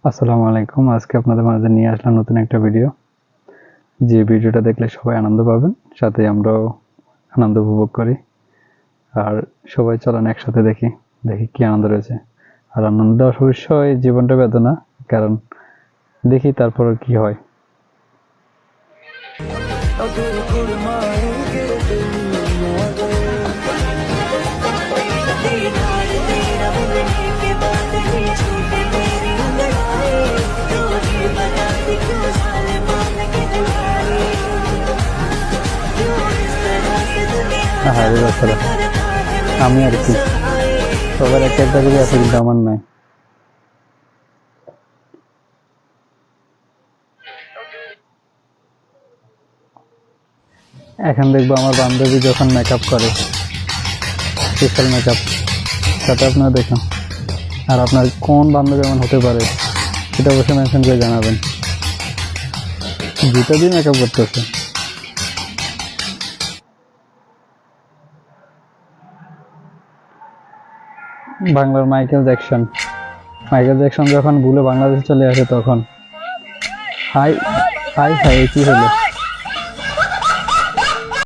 আসসালামু আলাইকুম। আজকে আপনাদের মাঝে নিয়ে আসলাম নতুন একটা ভিডিও। যে ভিডিওটা দেখলে সবাই আনন্দ পাবেন, সাথে আমরাও আনন্দ উপভোগ করি। আর সবাই চলেন একসাথে দেখি কি আনন্দ রয়েছে। আর আনন্দ অবশ্যই জীবনটা বেদনা, কারণ দেখি তারপর কি হয়। হ্যাঁ বাচ্চারা, আমি আর কি সবার একটা একটা করে আছে, কিন্তু আমার নাই। এখন দেখবো আমার বান্ধবী যখন মেকআপ করে, স্পেশাল মেকআপ, সাথে আপনারা দেখুন। আর আপনার কোন বান্ধবী এমন হতে পারে সেটা অবশ্যই মেনশন করে জানাবেন। জুতা দিয়ে মেকআপ করতেছে। বাংলার মাইকেল জ্যাকসন যখন ভুলে বাংলাদেশে চলে আসে তখন হাই হাই হাই কি হলো।